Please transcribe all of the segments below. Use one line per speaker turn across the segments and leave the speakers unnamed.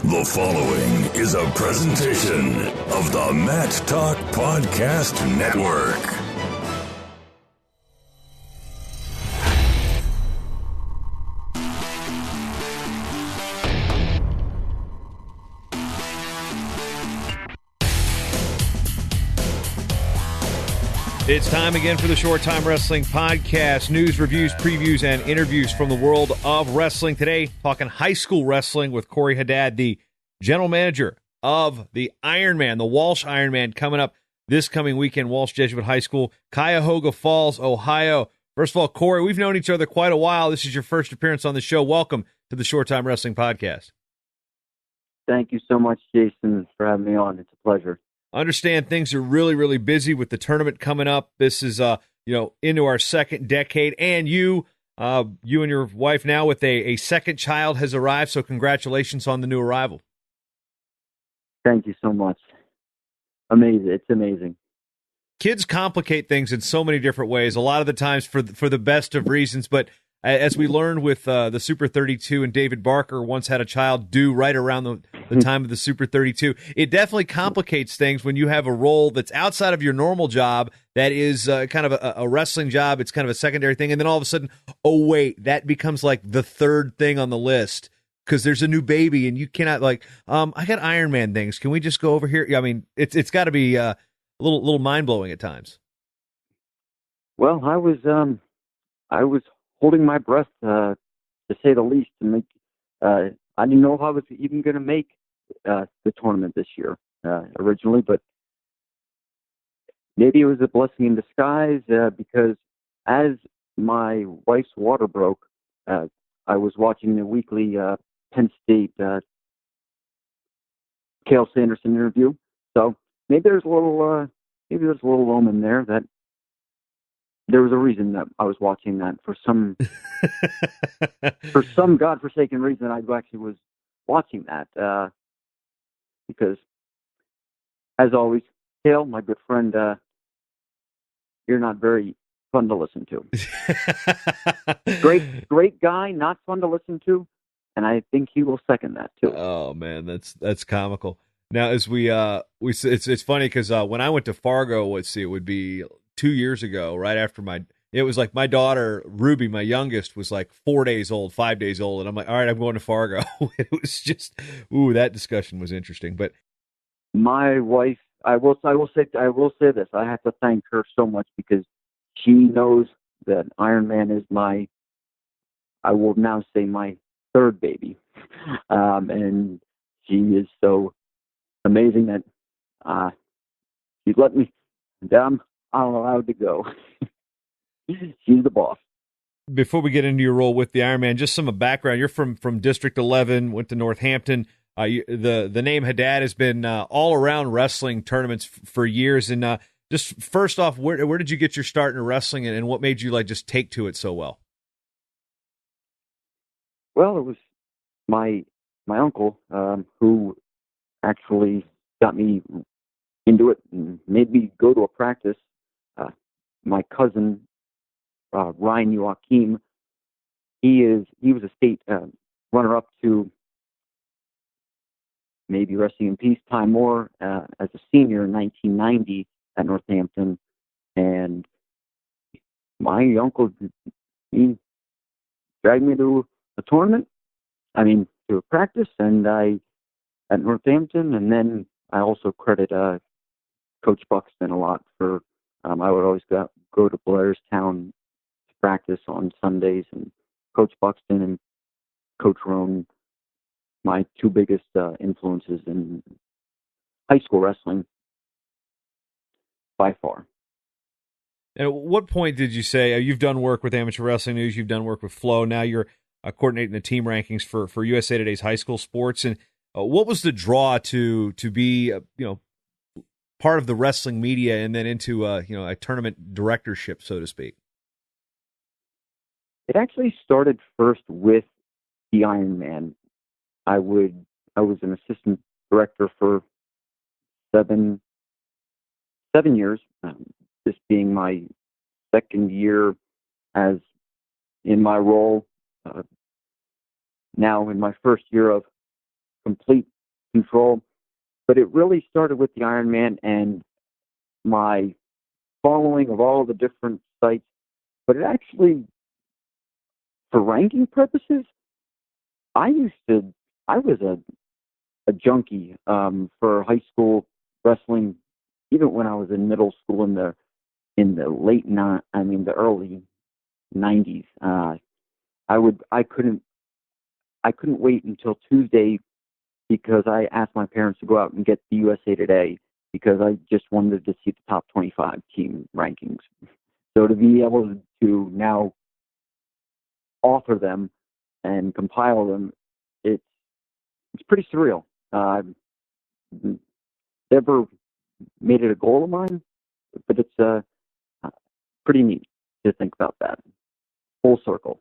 The following is a presentation of the Matt Talk Podcast Network.
It's time again for the Short Time Wrestling Podcast. News, reviews, previews, and interviews from the world of wrestling. Today, talking high school wrestling with Corey Haddad, the general manager of the Ironman, the Walsh Ironman, coming up this coming weekend, Walsh Jesuit High School, Cuyahoga Falls, Ohio. First of all, Corey, we've known each other quite a while. This is your first appearance on the show. Welcome to the Short Time Wrestling Podcast.
Thank you so much, Jason, for having me on. It's a pleasure.
Understand things are really, really busy with the tournament coming up. This is, into our second decade, and you and your wife now with a second child has arrived. So congratulations on the new arrival.
Thank you so much. Amazing. It's amazing.
Kids complicate things in so many different ways, a lot of the times for the best of reasons. But as we learned with the Super 32, and David Barker once had a child due right around the time of the Super 32, it definitely complicates things when you have a role that's outside of your normal job that is kind of a wrestling job. It's kind of a secondary thing. And then all of a sudden, oh, wait, that becomes like the third thing on the list because there's a new baby and you cannot I got Ironman things. Can we just go over here? I mean, it's got to be a little mind-blowing at times.
Well, I was holding my breath, to say the least. And I didn't know if I was even going to make the tournament this year originally, but maybe it was a blessing in disguise because as my wife's water broke, I was watching the weekly Penn State Cale Sanderson interview. So maybe there's a little omen there that there was a reason that I was watching that for some godforsaken reason. I actually was watching that because, as always, Cale, my good friend, you're not very fun to listen to. Great guy, not fun to listen to, and I think he will second that too.
Oh man, that's comical. Now, as it's funny because when I went to Fargo, it would be 2 years ago, right after it was like my daughter, Ruby, my youngest, was like 5 days old. And I'm like, all right, I'm going to Fargo. It was just, that discussion was interesting. But
my wife, I will say this. I have to thank her so much because she knows that Ironman is I will now say my third baby. And she is so amazing that she let me down. I'm allowed to go. She's the boss.
Before we get into your role with the Ironman, just some background. You're from District 11, went to Northampton. The name Haddad has been all around wrestling tournaments for years. And just first off, where did you get your start in wrestling, and what made you just take to it so well?
Well, it was my uncle who actually got me into it and made me go to a practice. My cousin, Ryan Joachim, he was a state runner-up to, maybe resting in peace, Ty Moore as a senior in 1990 at Northampton. And my uncle, he dragged me to a tournament, to a practice, and at Northampton. And then I also credit Coach Buxton a lot for, I would always go to Blair's town to practice on Sundays, and Coach Buxton and Coach Roan, my two biggest influences in high school wrestling by far.
And at what point did you say, you've done work with Amateur Wrestling News, you've done work with Flow, now you're coordinating the team rankings for USA Today's high school sports, and what was the draw to be, part of the wrestling media and then into a tournament directorship, so to speak?
It actually started first with the Ironman. I was an assistant director for seven years, this being my second year as in my role. Now in my first year of complete control. But it really started with the Ironman and my following of all the different sites. But it actually, for ranking purposes, I was a junkie for high school wrestling, even when I was in middle school in the the early '90s. I couldn't wait until Tuesday because I asked my parents to go out and get the USA Today because I just wanted to see the top 25 team rankings. So to be able to now author them and compile them, it's pretty surreal. Never made it a goal of mine, but it's pretty neat to think about that. Full circle.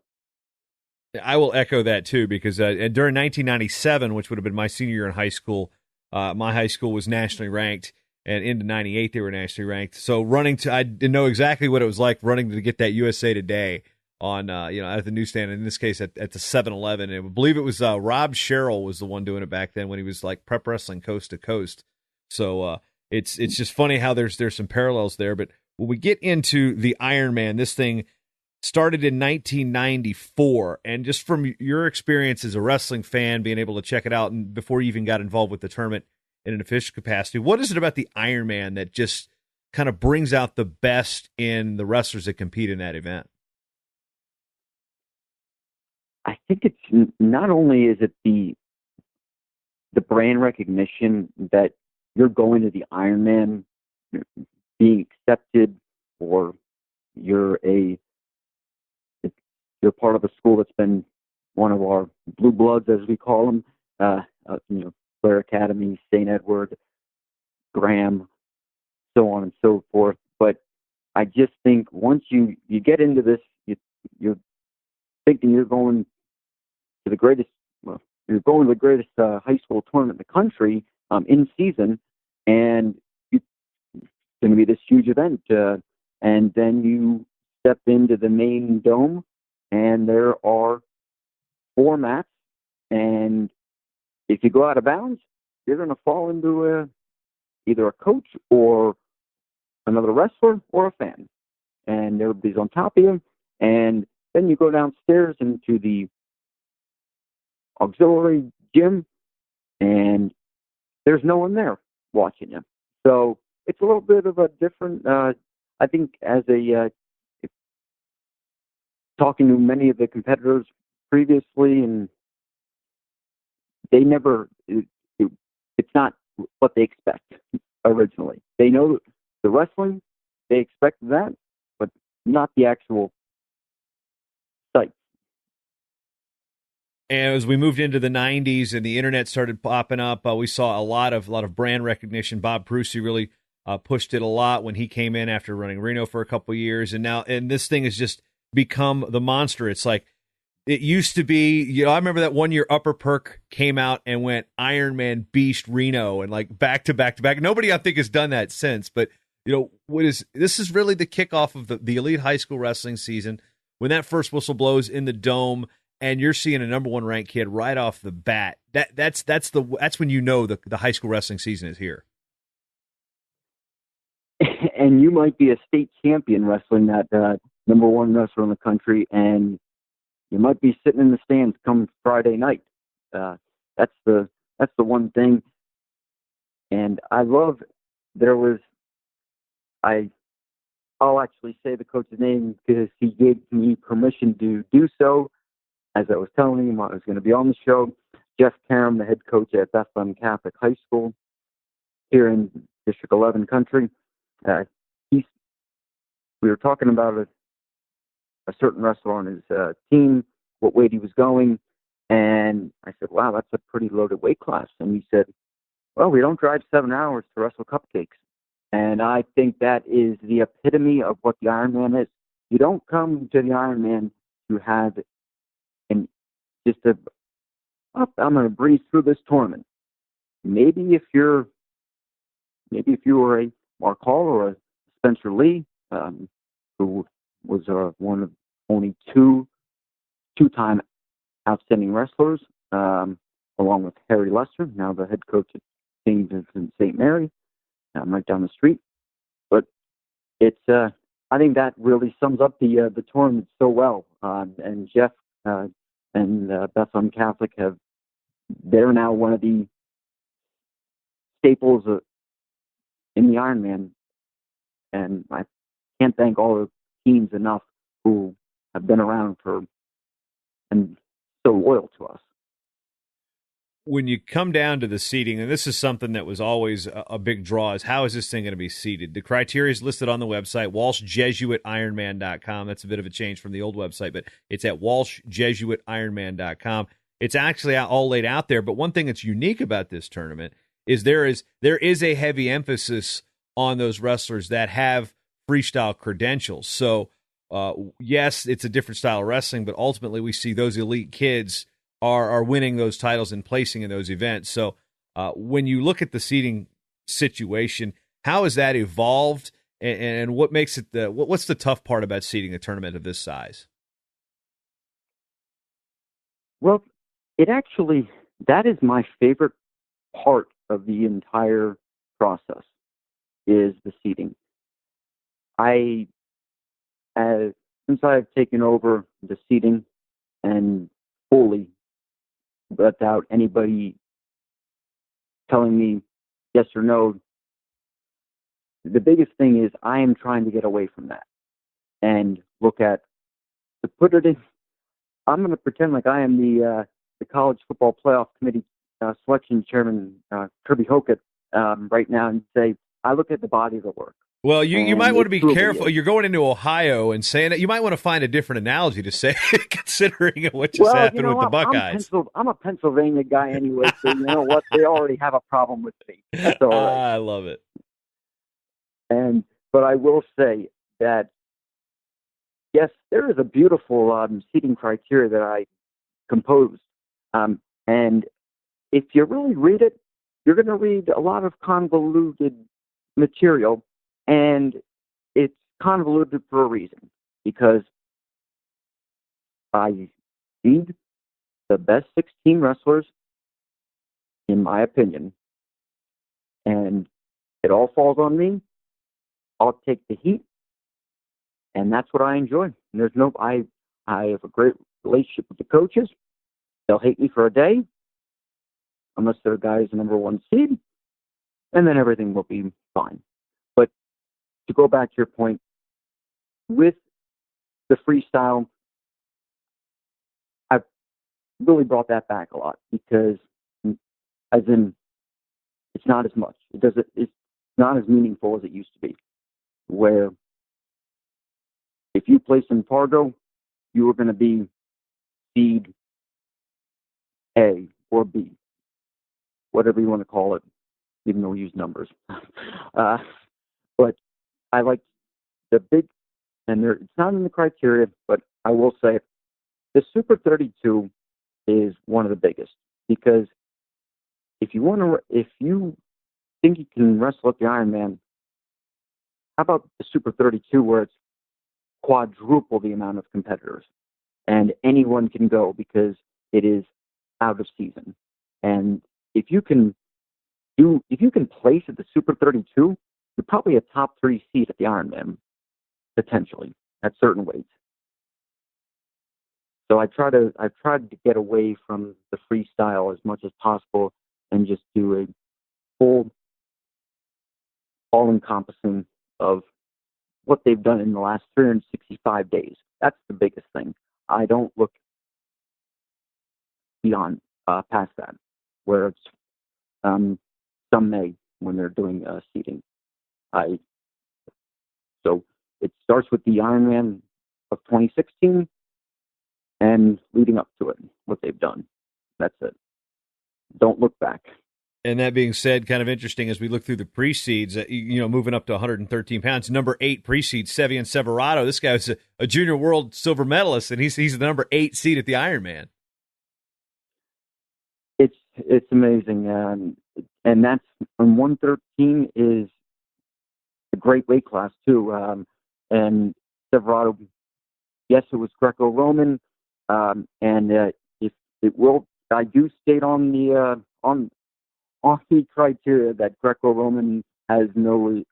I will echo that too, because during 1997, which would have been my senior year in high school, my high school was nationally ranked, and into '98 they were nationally ranked. So I didn't know exactly what it was like running to get that USA Today on at the newsstand. In this case, at the 7-Eleven. And I believe it was Rob Sherrill was the one doing it back then when he was like prep wrestling coast to coast. So it's just funny how there's some parallels there. But when we get into the Ironman, this thing started in 1994, and just from your experience as a wrestling fan, being able to check it out, and before you even got involved with the tournament in an official capacity, what is it about the Ironman that just kind of brings out the best in the wrestlers that compete in that event?
I think it's not only is it the brand recognition that you're going to the Ironman, being accepted, or you're part of a school that's been one of our blue bloods, as we call them, Blair Academy, St. Edward, Graham, so on and so forth. But I just think once you get into this, you're thinking you're going to the greatest. Well, you're going to the greatest high school tournament in the country in season, and it's going to be this huge event. And then you step into the main dome, and there are 4 mats, and if you go out of bounds, you're going to fall into either a coach or another wrestler or a fan, and everybody's on top of you. And then you go downstairs into the auxiliary gym, and there's no one there watching you. So it's a little bit of a different, I think, as talking to many of the competitors previously, and they never, it's not what they expect originally. They know the wrestling, they expect that, but not the actual site.
And as we moved into the 90s and the internet started popping up, we saw a lot of brand recognition. Bob Prusi really pushed it a lot when he came in after running Reno for a couple of years, and this thing has just become the monster. It's like it used to be. I remember that one year Upper Perk came out and went Ironman Beast Reno, and like back to back to back. Nobody I think has done that since. But this is really the kickoff of the elite high school wrestling season when that first whistle blows in the dome. And you're seeing a number 1 ranked kid right off the bat. That's when you know the high school wrestling season is here.
And you might be a state champion wrestling that number 1 wrestler in the country, and you might be sitting in the stands come Friday night. That's the one thing. And I love I'll actually say the coach's name because he gave me permission to do so. As I was telling him I was going to be on the show, Jeff Karam, the head coach at Bethlehem Catholic High School here in District 11 country, we were talking about a certain wrestler on his team, what weight he was going, and I said, wow, that's a pretty loaded weight class. And he said, well, we don't drive 7 hours to wrestle cupcakes. And I think that is the epitome of what the Ironman is. You don't come to the Ironman to have I'm going to breeze through this tournament. Maybe if you were a Mark Hall or a Spencer Lee, who was one of only two-time outstanding wrestlers, along with Harry Lester, now the head coach at St. Vincent St. Mary. I'm right down the street. But it's I think that really sums up the tournament so well. And Jeff and Bethlehem Catholic they're now one of the staples in the Ironman. And I can't thank all the teams enough who have been around and so loyal to us.
When you come down to the seating, and this is something that was always a big draw, is how is this thing going to be seated? The criteria is listed on the website, WalshJesuitIronman.com. That's a bit of a change from the old website, but it's at WalshJesuitIronman.com. It's actually all laid out there, but one thing that's unique about this tournament is there is a heavy emphasis on those wrestlers that have freestyle credentials. So, yes, it's a different style of wrestling, but ultimately we see those elite kids are winning those titles and placing in those events. So when you look at the seating situation, how has that evolved, and what makes it what's the tough part about seating a tournament of this size?
Well, that is my favorite part of the entire process, is the seating. Since I've taken over the seating and fully, without anybody telling me yes or no, the biggest thing is I am trying to get away from that and look at, to put it in, I'm going to pretend like I am the college football playoff committee selection chairman, Kirby Hockett, right now, and say, I look at the body of the work.
Well, you might want to be careful. You're going into Ohio and saying it. You might want to find a different analogy to say, considering what just happened with the Buckeyes.
I'm a Pennsylvania guy anyway, so you know what? They already have a problem with me. That's all right.
I love it.
But I will say that, yes, there is a beautiful seating criteria that I composed. And if you really read it, you're going to read a lot of convoluted material. And it's convoluted for a reason, because I need the best 16 wrestlers, in my opinion, and it all falls on me. I'll take the heat, and that's what I enjoy. And I have a great relationship with the coaches. They'll hate me for a day, unless their guy is the number one seed, and then everything will be fine. To go back to your point, with the freestyle, I've really brought that back a lot, because, as in, it's not as much. It's not as meaningful as it used to be, where if you place in Fargo, you were going to be seed A or B, whatever you want to call it, even though we use numbers. But I like the big, and it's not in the criteria, but I will say the Super 32 is one of the biggest, because if you think you can wrestle at the Ironman, how about the Super 32, where it's quadruple the amount of competitors, and anyone can go because it is out of season. And if you can place at the Super 32, you're probably a top 3 seed at the Ironman, potentially, at certain weights. So I've tried to get away from the freestyle as much as possible and just do a full, all-encompassing of what they've done in the last 365 days. That's the biggest thing. I don't look beyond, past that, where it's some may when they're doing seating. So it starts with the Ironman of 2016 and leading up to it, what they've done. That's it. Don't look back.
And that being said, kind of interesting as we look through the pre-seeds, moving up to 113 pounds, number 8 pre-seed, Sevian Severato. This guy was a junior world silver medalist, and he's the number 8 seed at the Ironman.
It's amazing. And that's, on 113 is a great weight class too. And Severato, yes, it was Greco-Roman, and if it will, I do state on the criteria that Greco-Roman has nothing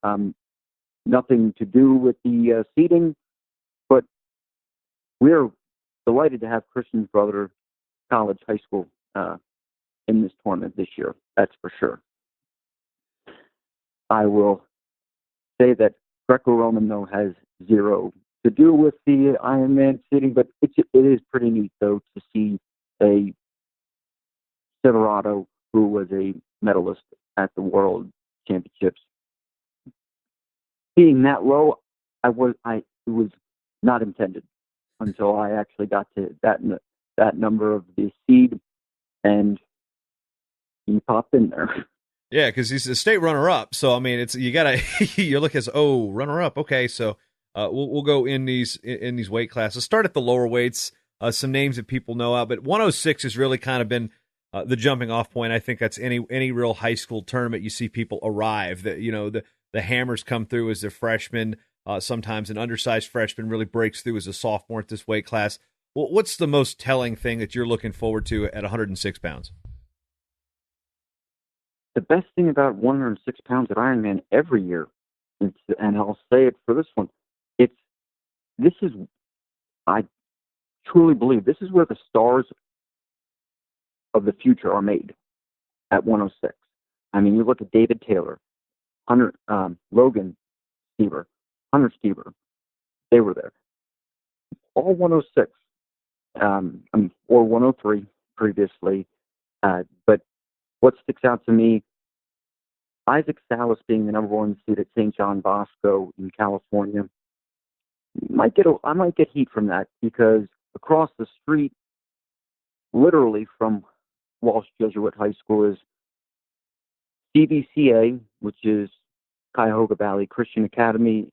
to do with the seating, but we're delighted to have Christian's brother, college, high school, in this tournament this year. That's for sure. I will say that Greco-Roman, though, has zero to do with the Ironman seating, but it is pretty neat, though, to see a Silverado who was a medalist at the World Championships being that low. It was not intended until I actually got to that number of the seed, and he popped in there.
Yeah, because he's a state runner-up. So I mean, it's you gotta you're looking at runner-up. Okay, so we'll go in these weight classes. Start at the lower weights. Some names that people know out, but 106 has really kind of been the jumping off point. I think that's any real high school tournament you see people arrive. That the hammers come through as a freshman. Sometimes an undersized freshman really breaks through as a sophomore at this weight class. Well, what's the most telling thing that you're looking forward to at 106 pounds?
The best thing about 106 pounds at Ironman every year, and I'll say it for this one, I truly believe this is where the stars of the future are made, at 106. I mean, you look at David Taylor, Logan Stever, Hunter Stever, they were there. All 106, or 103 previously, but what sticks out to me, Isaac Salas being the number one seed at St. John Bosco in California, I might get heat from that, because across the street, literally from Walsh Jesuit High School, is CVCA, which is Cuyahoga Valley Christian Academy,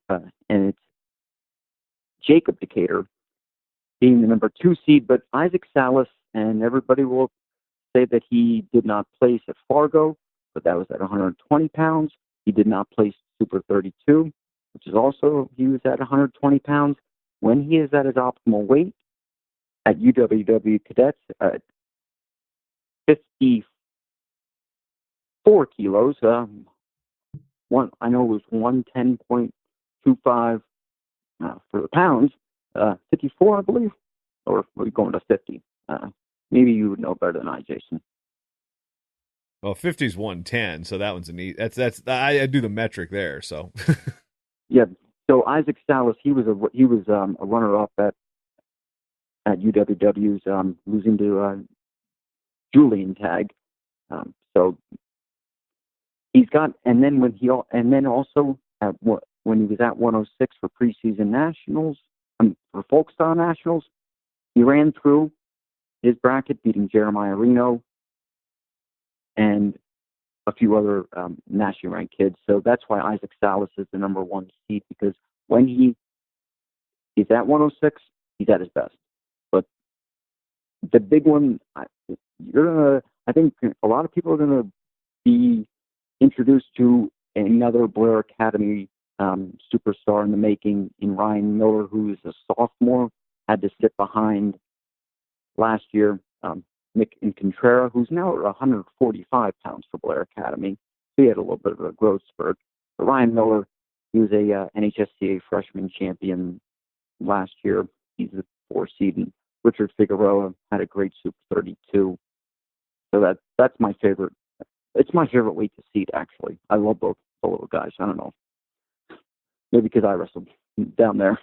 and it's Jacob Decatur being the number 2 seed, but Isaac Salas, and everybody will say that he did not place at Fargo, but that was at 120 pounds. He did not place Super 32, which is also, he was at 120 pounds. When he is at his optimal weight at UWW Cadets at 54 kilos, I know it was 110.25 for the pounds, 54, I believe, or we're going to 50. Maybe you would know better than I, Jason.
Well, 50 is 110, so that one's a neat. That's I do the metric there. So
yeah. So Isaac Salas, he was a runner-up at UWW's, losing to Julian Tag. So he's got, and then when he was at 106 for preseason nationals, for Folkstar Nationals, he ran through his bracket, beating Jeremiah Reno and a few other nationally ranked kids. So that's why Isaac Salas is the number 1 seed, because when he's at 106, he's at his best. But the big one, I think a lot of people are gonna be introduced to another Blair Academy superstar in the making, in Ryan Miller, who is a sophomore, had to sit behind last year Nick Incontrera, who's now at 145 pounds for Blair Academy. So he had a little bit of a growth spurt. But Ryan Miller, he was a NHSCA freshman champion last year. He's a 4 seed. And Richard Figueroa had a great Super 32. So that's my favorite. It's my favorite weight to seed, actually. I love both the little guys. I don't know. Maybe because I wrestled down there.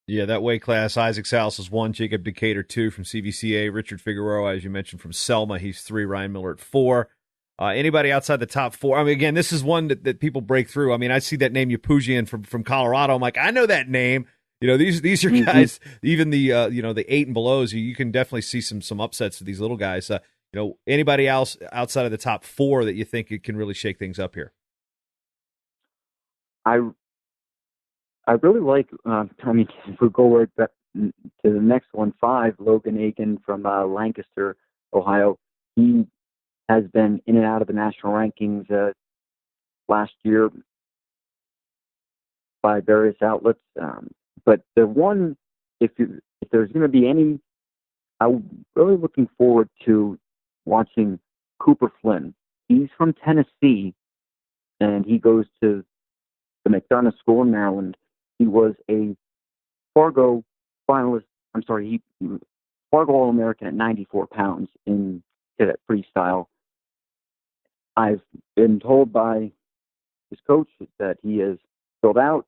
Yeah, that weight class, Isaac Salas is 1, Jacob Decatur 2 from CVCA, Richard Figueroa, as you mentioned, from Selma, he's 3, Ryan Miller at 4. Anybody outside the top 4? I mean, again, this is one that people break through. I mean, I see that name Yapujian from Colorado. I'm like, I know that name. These are guys, even the the 8 and belows, you can definitely see some upsets to these little guys. Anybody else outside of the top 4 that you think it can really shake things up here?
I really like, if we go right back to the next one, 5, Logan Aiken from Lancaster, Ohio. He has been in and out of the national rankings last year by various outlets. But the one, if there's going to be any I'm really looking forward to watching Cooper Flynn. He's from Tennessee, and he goes to the McDonough School in Maryland. He was a Fargo finalist. Fargo All-American at 94 pounds in cadet freestyle. I've been told by his coach that he is filled out.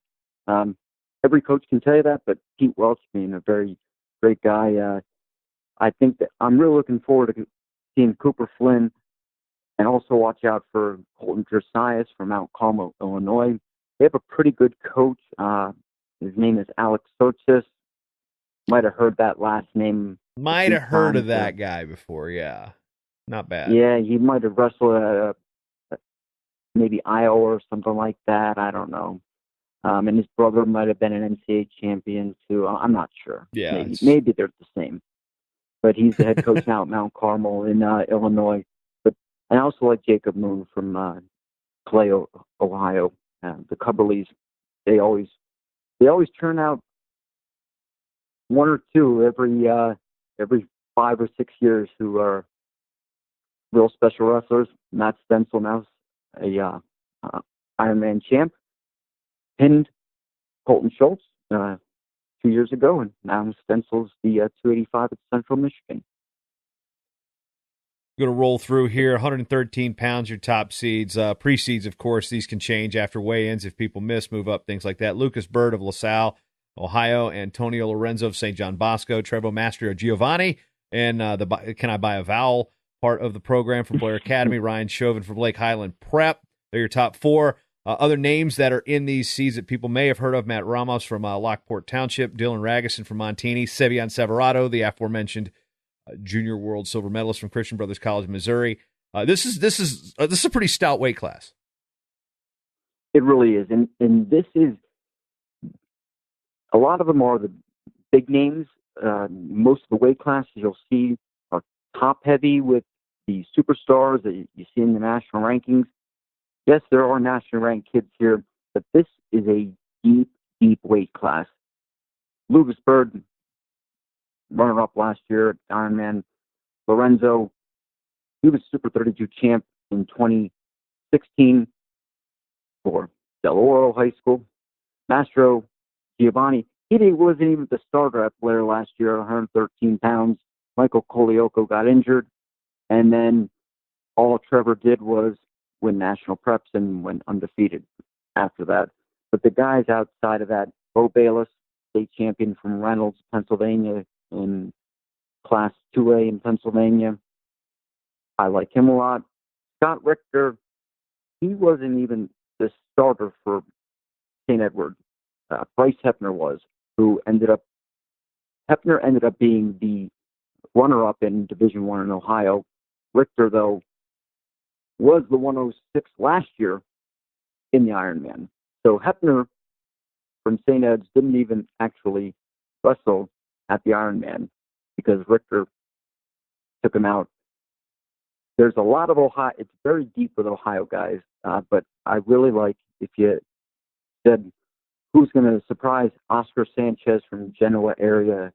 Every coach can tell you that, but Pete Welch being a very great guy, I think that I'm really looking forward to seeing Cooper Flynn, and also watch out for Colton Josias from Mount Carmel, Illinois. They have a pretty good coach. His name is Alex Sochis. Might have heard that last name.
Might have heard of that guy before, yeah. Not bad.
Yeah, he might have wrestled at maybe Iowa or something like that. I don't know. And his brother might have been an NCAA champion too. I'm not sure.
Yeah,
maybe they're the same. But he's the head coach now at Mount Carmel in Illinois. But I also like Jacob Moon from Colaiocco, Ohio. The Cubberleys, they always turn out one or two every 5 or 6 years who are real special wrestlers. Matt Stencil now, a Ironman champ, pinned Colton Schultz 2 years ago, and now Stencil's the 285 at Central Michigan.
Going to roll through here. 113 pounds, your top seeds. Pre-seeds, of course, these can change after weigh-ins if people miss, move up, things like that. Lucas Byrd of LaSalle, Ohio. Antonio Lorenzo of St. John Bosco. Trevor Mastrogiovanni. And the Can I Buy a Vowel part of the program from Blair Academy. Ryan Chauvin from Lake Highland Prep. They're your top four. Other names that are in these seeds that people may have heard of: Matt Ramos from Lockport Township, Dylan Ragusin from Montini, Sevian Severado, the aforementioned junior world silver medalist from Christian Brothers College, Missouri. This is a pretty stout weight class.
It really is, and this is, a lot of them are the big names. Most of the weight classes you'll see are top heavy with the superstars that you see in the national rankings. Yes, there are national ranked kids here, but this is a deep, deep weight class. Lucas Byrd, runner-up last year at Ironman. Lorenzo, he was Super 32 champ in 2016 for Del Oro High School. Mastrogiovanni, he wasn't even the starter at Blair last year at 113 pounds. Michael Colaiocco got injured, and then all Trevor did was win national preps and went undefeated after that. But the guys outside of that, Bo Bayless, state champion from Reynolds, Pennsylvania, in Class 2A in Pennsylvania. I like him a lot. Scott Richter, he wasn't even the starter for St. Edward. Bryce Hepner was, Hepner ended up being the runner-up in Division I in Ohio. Richter, though, was the 106 last year in the Ironman. So Hepner from St. Ed's didn't even actually wrestle at the Ironman because Richter took him out. There's a lot of Ohio. It's very deep with Ohio guys, but I really like, if you said who's going to surprise, Oscar Sanchez from Genoa area,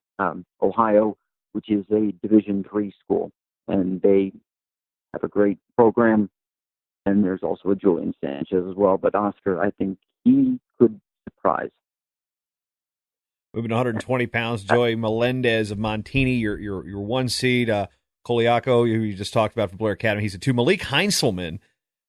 Ohio, which is a Division III school, and they have a great program. And there's also a Julian Sanchez as well, but Oscar, I think he could surprise.
Moving to 120 pounds, Joey Melendez of Montini, your one seed. Colaiocco, who you just talked about from Blair Academy, he's a 2. Malik Heinselman,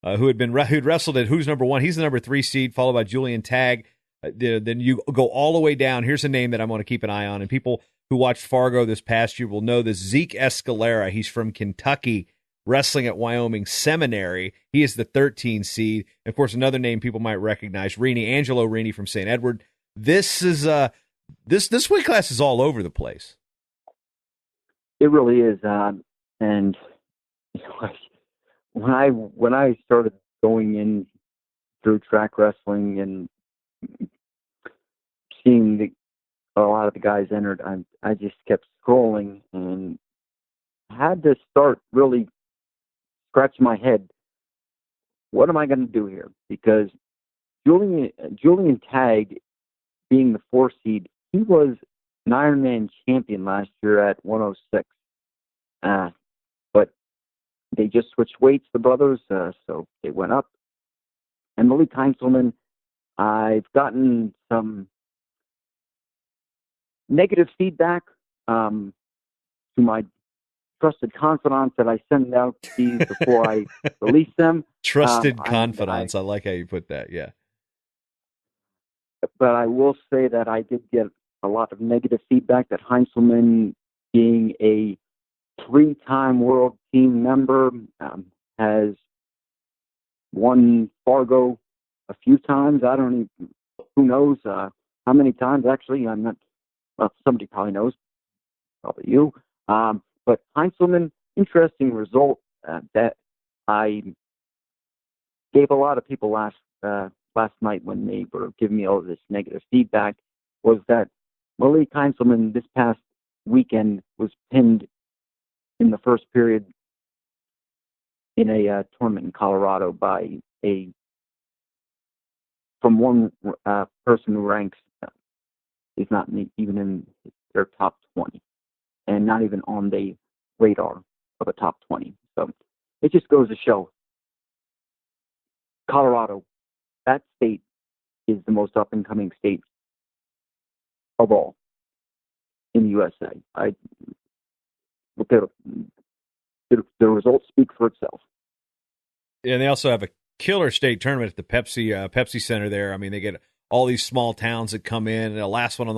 who'd wrestled at who's number 1. He's the number 3 seed, followed by Julian Tag. Then you go all the way down. Here's a name that I'm going to keep an eye on, and people who watched Fargo this past year will know this. Zeke Escalera. He's from Kentucky, wrestling at Wyoming Seminary. He is the 13 seed. And of course, another name people might recognize, Angelo Rini from St. Edward. This is this weight class is all over the place.
It really is. And when I started going in through track wrestling and seeing a lot of the guys entered, I just kept scrolling and had to start really scratching my head. What am I going to do here? Because Julian Tag, being the 4 seed, he was an Ironman champion last year at 106. but they just switched weights, the brothers, so they went up. And Malik Heinselman, I've gotten some negative feedback to my trusted confidants that I send out these before I release them.
Trusted confidants. I like how you put that, yeah.
But I will say that I did get a lot of negative feedback that Heinselman, being a 3-time world team member, has won Fargo a few times. I don't even, who knows how many times, actually. I'm not, well, somebody probably knows, probably you. But Heinselman, interesting result that I gave a lot of people last night when they were giving me all this negative feedback, was that Malik Heinselman this past weekend was pinned in the first period in a tournament in Colorado by from one person who ranks is not even in their top 20 and not even on the radar of a top 20. So it just goes to show Colorado, that state, is the most up-and-coming state of all in the USA. The results speak for itself.
Yeah, and they also have a killer state tournament at the Pepsi Center there. I mean, they get all these small towns that come in, and a last one out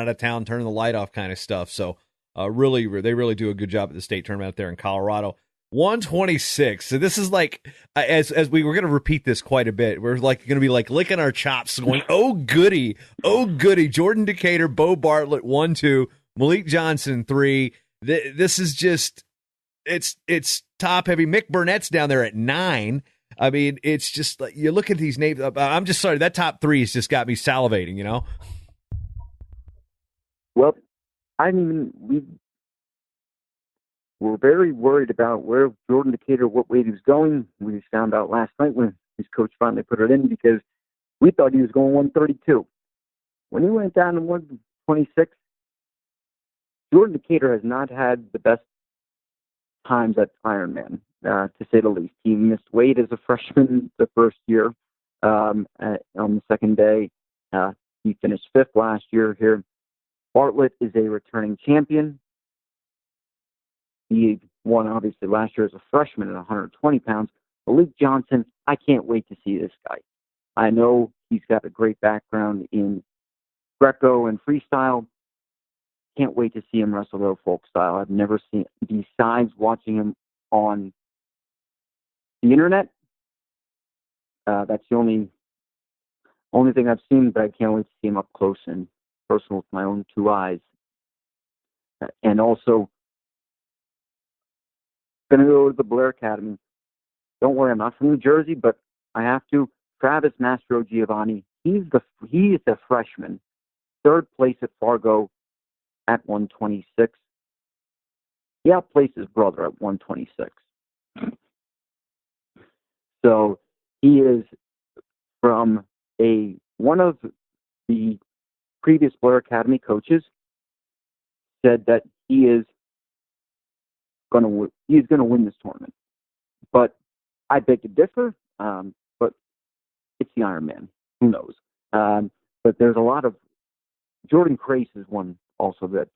of town, turning the light off kind of stuff. So they really do a good job at the state tournament out there in Colorado. 126. So this is like, as we're going to repeat this quite a bit. We're like going to be like licking our chops, going, oh goody. Jordan Decatur, Bo Bartlett 1-2, Malik Johnson 3. This is just, it's top heavy. Mick Burnett's down there at 9. I mean, it's just like, you look at these names. I'm just sorry, that top 3 has just got me salivating, you know?
Well, we were very worried about where Jordan Decatur, what weight he was going. We found out last night when his coach finally put it in, because we thought he was going 132. When he went down to 126, Jordan Decatur has not had the best times at Ironman, to say the least. He missed weight as a freshman the first year. On the second day, he finished 5th last year here. Bartlett is a returning champion. He won, obviously, last year as a freshman at 120 pounds. Malik Johnson, I can't wait to see this guy. I know he's got a great background in Greco and freestyle. Can't wait to see him wrestle row folk style. I've never seen, besides watching him on the internet. That's the only thing I've seen, but I can't wait to see him up close and personal with my own 2 eyes. And also, going to go to the Blair Academy. Don't worry, I'm not from New Jersey, but I have to. Travis Mastrogiovanni, he is a freshman, 3rd place at Fargo at 126. He outplaced his brother at 126. So he is from one of the previous Blair Academy coaches said that he is going to win this tournament. But I beg to differ. But it's the Ironman. Who knows? But there's a lot of Jordan Crace is one also that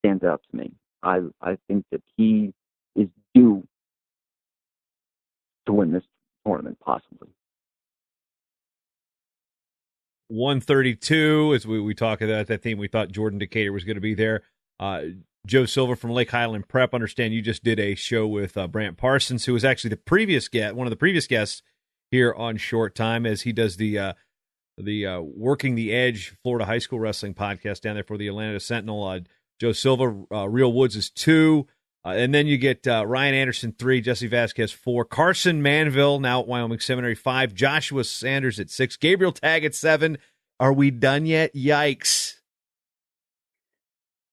stands out to me. I think that he is due to win this tournament, possibly.
132, as we talk about that theme, we thought Jordan Decatur was going to be there. Joe Silver from Lake Highland Prep. Understand you just did a show with Brant Parsons, who was actually one of the previous guests here on Short Time, as he does the Working the Edge Florida high school wrestling podcast down there for the Atlanta Sentinel. Joe Silva, Real Woods is 2. And then you get Ryan Anderson 3, Jesse Vasquez 4, Carson Manville, now at Wyoming Seminary 5, Joshua Sanders at 6, Gabriel Tag at 7. Are we done yet? Yikes.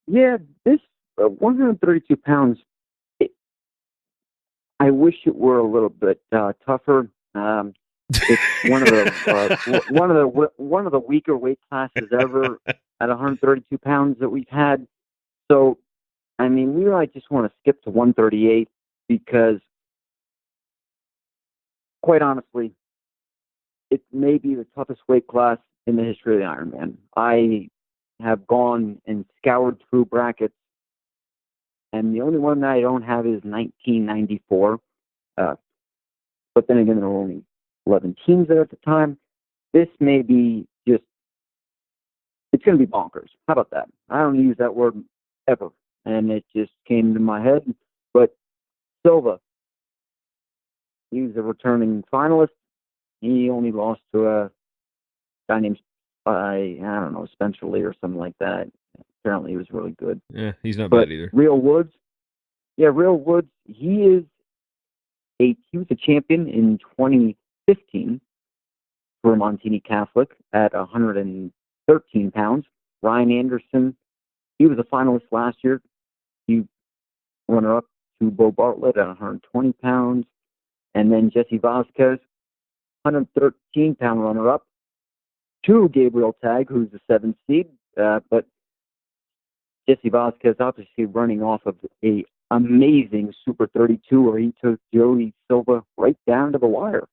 Yeah, this 132 pounds, I wish it were a little bit tougher. It's one of the weaker weight classes ever at 132 pounds that we've had. So I mean, we might just want to skip to 138 because, quite honestly, it may be the toughest weight class in the history of the Ironman. I have gone and scoured through brackets, and the only one that I don't have is 1994. But then again, there were only 11 teams there at the time. This may be just, it's going to be bonkers. How about that? I don't use that word ever, and it just came to my head. But Silva, he was a returning finalist. He only lost to a guy named, I don't know, Spencer Lee or something like that. Apparently he was really good.
Yeah, he's not bad either.
Real Woods, he was a champion in 2015 for Montini Catholic at 113 pounds. Ryan Anderson, he was a finalist last year. He runner-up to Bo Bartlett at 120 pounds. And then Jesse Vasquez, 113-pound runner-up to Gabriel Tag, who's the 7th seed. But Jesse Vasquez obviously running off of a amazing Super 32 where he took Joey Silva right down to the wire.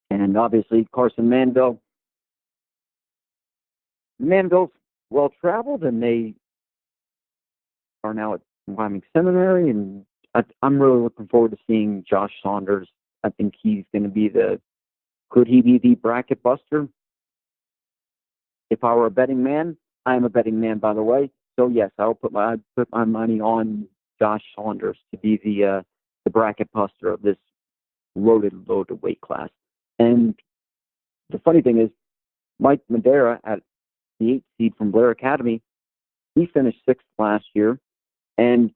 And obviously Carson Manville. Manville's well-traveled, and they are now at Wyoming Seminary, and I'm really looking forward to seeing Josh Saunders. I think he's going to be could he be the bracket buster? If I were a betting man, I am a betting man, by the way. So yes, I'll put my money on Josh Saunders to be the bracket buster of this loaded weight class. And the funny thing is, Mike Madera at the 8th seed from Blair Academy, he finished 6th last year. And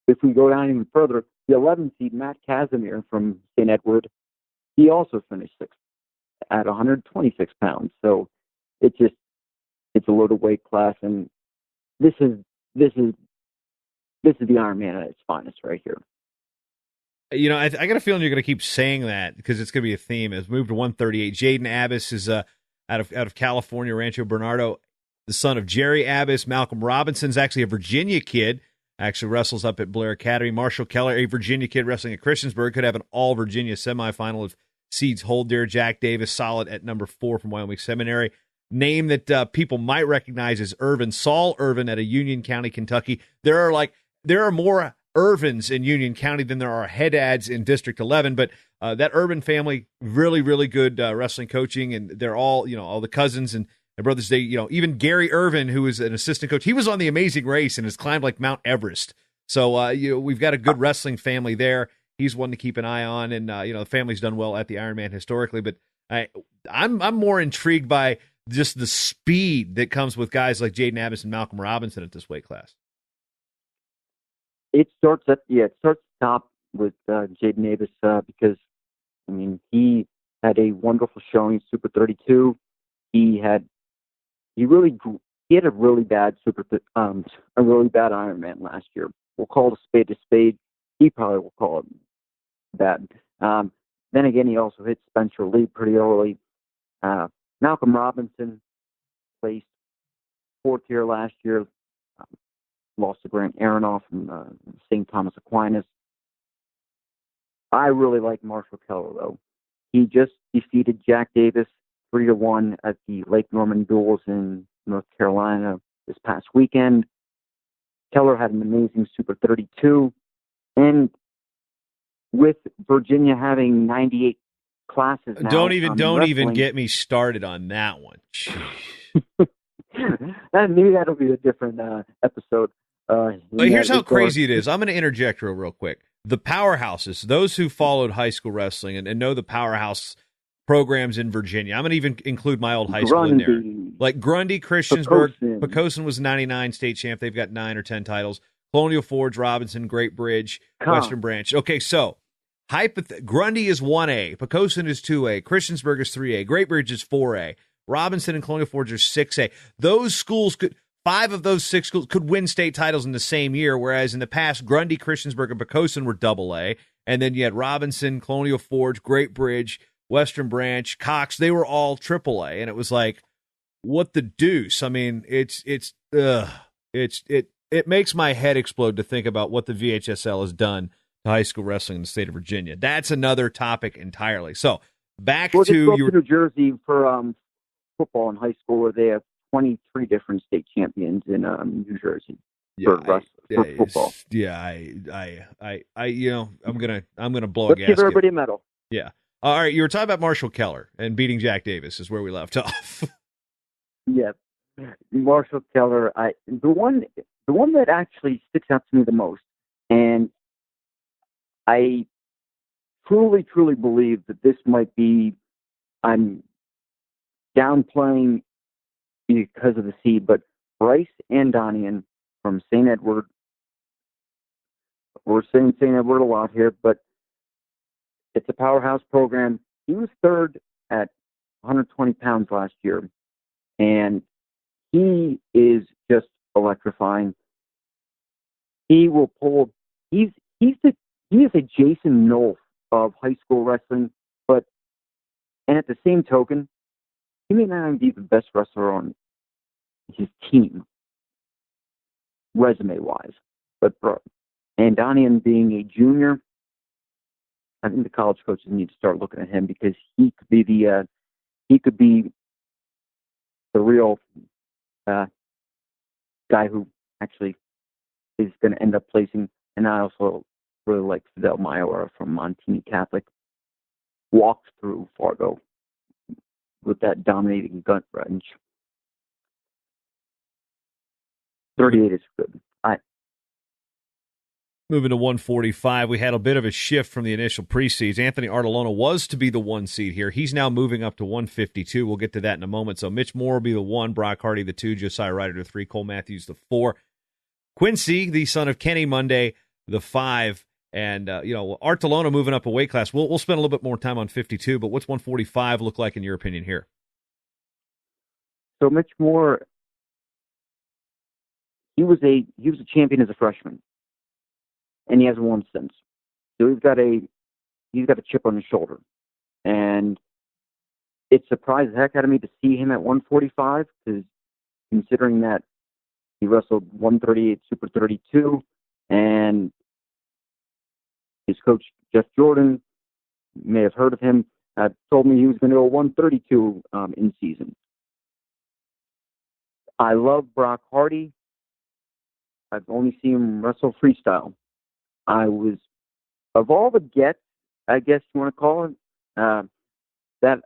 if we go down even further, the 11th seed Matt Casimir from St. Edward, he also finished 6th at 126 pounds. So it's a loaded weight class, and this is the Ironman at its finest right here.
You know, I got a feeling you're going to keep saying that because it's going to be a theme. It's moved to 138. Jaden Addison is out of California, Rancho Bernardo, the son of Jerry Abbas. Malcolm Robinson's actually a Virginia kid, actually wrestles up at Blair Academy. Marshall Keller, a Virginia kid wrestling at Christiansburg, could have an all-Virginia semifinal if seeds hold there. Jack Davis, solid at number 4 from Wyoming Seminary. Name that people might recognize is Irvin. Saul Irvin at a Union County, Kentucky. There are more Irvins in Union County than there are Haddads in District 11, but that Irvin family, really, really good wrestling coaching, and they're all, all the cousins and brothers. They, even Gary Irvin, who is an assistant coach, he was on The Amazing Race and has climbed like Mount Everest. So, we've got a good wrestling family there. He's one to keep an eye on, and the family's done well at the Ironman historically. But I'm more intrigued by just the speed that comes with guys like Jaden Addison and Malcolm Robinson at this weight class.
It starts top with Jaden Addison because, he had a wonderful showing in Super 32. He had a really bad a really bad Ironman last year. We'll call it a spade. He probably will call it bad. Then again, he also hit Spencer Lee pretty early. Malcolm Robinson placed 4th here last year. Lost to Grant Aronoff from St. Thomas Aquinas. I really like Marshall Keller, though. He just defeated Jack Davis 3-1 at the Lake Norman Duels in North Carolina this past weekend. Keller had an amazing Super 32. And with Virginia having 98 classes now,
don't even get me started on that one.
Maybe that'll be a different episode.
But here's how crazy it is. I'm going to interject real quick. The powerhouses, those who followed high school wrestling and know the powerhouse programs in Virginia, I'm going to even include my old high school in there. Like Grundy, Christiansburg, Pocosin was 99 state champ. They've got 9 or 10 titles. Colonial Forge, Robinson, Great Bridge, Western Branch. Okay, so Grundy is 1A, Pocosin is 2A, Christiansburg is 3A, Great Bridge is 4A, Robinson and Colonial Forge are 6A. Those schools 5 of those 6 schools could win state titles in the same year, whereas in the past, Grundy, Christiansburg, and Pocosin were AA, and then you had Robinson, Colonial Forge, Great Bridge, Western Branch, Cox, they were all AAA, and it was like, what the deuce? it makes my head explode to think about what the VHSL has done to high school wrestling in the state of Virginia. That's another topic entirely. So back to
New Jersey for football in high school, where they have 23 different state champions in New Jersey for football. I'm gonna blow a gasket. Let's give everybody a medal.
Yeah. All right. You were talking about Marshall Keller and beating Jack Davis is where we left off.
Yeah, Marshall Keller. The one that actually sticks out to me the most, and I truly believe that this might be. I'm downplaying because of the seed, but Bryce Andonian from St. Edward. We're saying St. Edward a lot here, but it's a powerhouse program. He was third at 120 pounds last year, and he is just electrifying. He will pull. He is a Jason Nolf of high school wrestling, and at the same token, he may not even be the best wrestler on his team, resume-wise. But Andonian being a junior, I think the college coaches need to start looking at him, because he could be the real guy who actually is going to end up placing. And I also really like Fidel Mayora from Montini Catholic. Walked through Fargo with that dominating gut wrench. 38 is good.
Moving to 145, we had a bit of a shift from the initial pre-seeds. Anthony Artolona was to be the 1 seed here. He's now moving up to 152. We'll get to that in a moment. So Mitch Moore will be the 1, Brock Hardy the 2, Josiah Ryder the 3, Cole Matthews the 4. Quincy, the son of Kenny Monday, the 5. And, Artolona moving up a weight class. We'll spend a little bit more time on 52, but what's 145 look like in your opinion here?
So Mitch Moore, he was a champion as a freshman, and he hasn't won since. So he's got a chip on his shoulder, and it surprised the heck out of me to see him at 145, because considering that he wrestled 138 Super 32, and his coach, Jeff Jordan, may have heard of him, told me he was going to go 132 in season. I love Brock Hardy. I've only seen him wrestle freestyle. Of all the gets, I guess you want to call it, that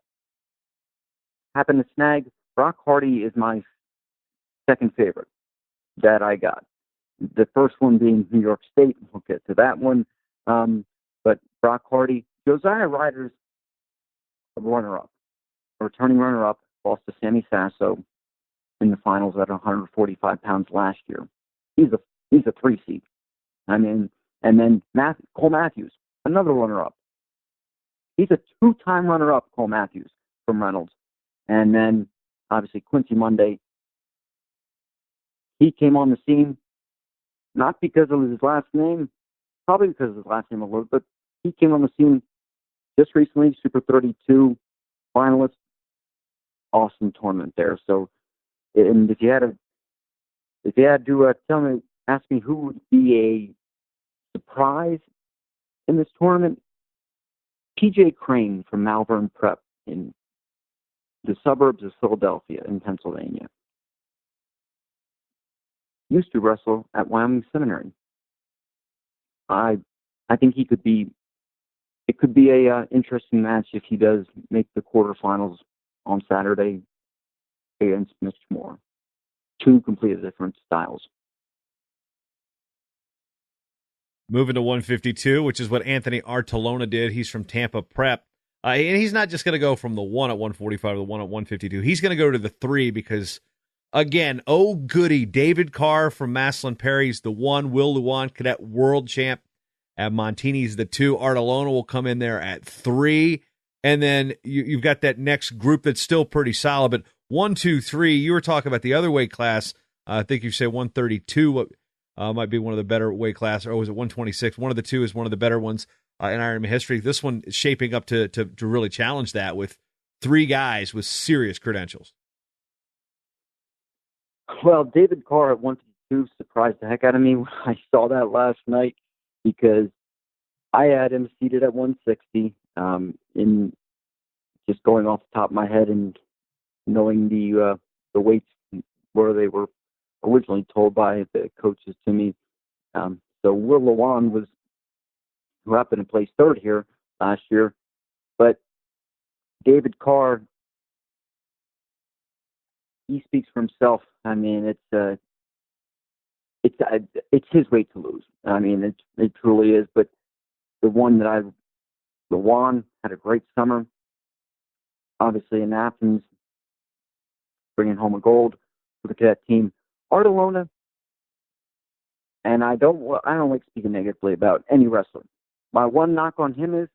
happened to snag, Brock Hardy is my second favorite that I got. The first one being New York State. We'll get to that one. But Brock Hardy, Josiah Ryder's a runner-up, a returning runner-up, lost to Sammy Sasso in the finals at 145 pounds last year. He's a 3 seed. I mean, and then Cole Matthews, another runner-up. He's a 2-time runner-up, Cole Matthews from Reynolds. And then obviously Quincy Monday. He came on the scene not because of his last name, probably because of his last name a little, but he came on the scene just recently, Super 32 finalist. Awesome tournament there. So, and if you had to ask me who would be a surprise in this tournament, PJ Crane from Malvern Prep in the suburbs of Philadelphia in Pennsylvania. Used to wrestle at Wyoming Seminary. I think it could be a interesting match if he does make the quarterfinals on Saturday against Mitch Moore. 2 completely different styles.
Moving to 152, which is what Anthony Artolona did. He's from Tampa Prep. And he's not just going to go from the 1 at 145 to the 1 at 152. He's going to go to the 3 because, again, oh goody, David Carr from Maslin Perry's the 1, Will Luan, cadet world champ at Montini's the 2. Artolona will come in there at 3. And then you've got that next group that's still pretty solid. But 1, 2, 3, you were talking about the other weight class. I think you say 132 might be one of the better weight class, or was it 126? One of the two is one of the better ones in Ironman history. This one is shaping up to really challenge that with 3 guys with serious credentials.
Well, David Carr at 152 too surprised the heck out of me when I saw that last night, because I had him seated at 160. In just going off the top of my head and knowing the weights where they were originally told by the coaches to me. So Will Lewan was, who happened to place third here last year, but David Carr, he speaks for himself. I mean, it's his weight to lose. I mean, it truly is. But Lewan had a great summer, obviously in Athens, bringing home a gold for the cadet team. Artelona, and I don't like speaking negatively about any wrestler. My one knock on him is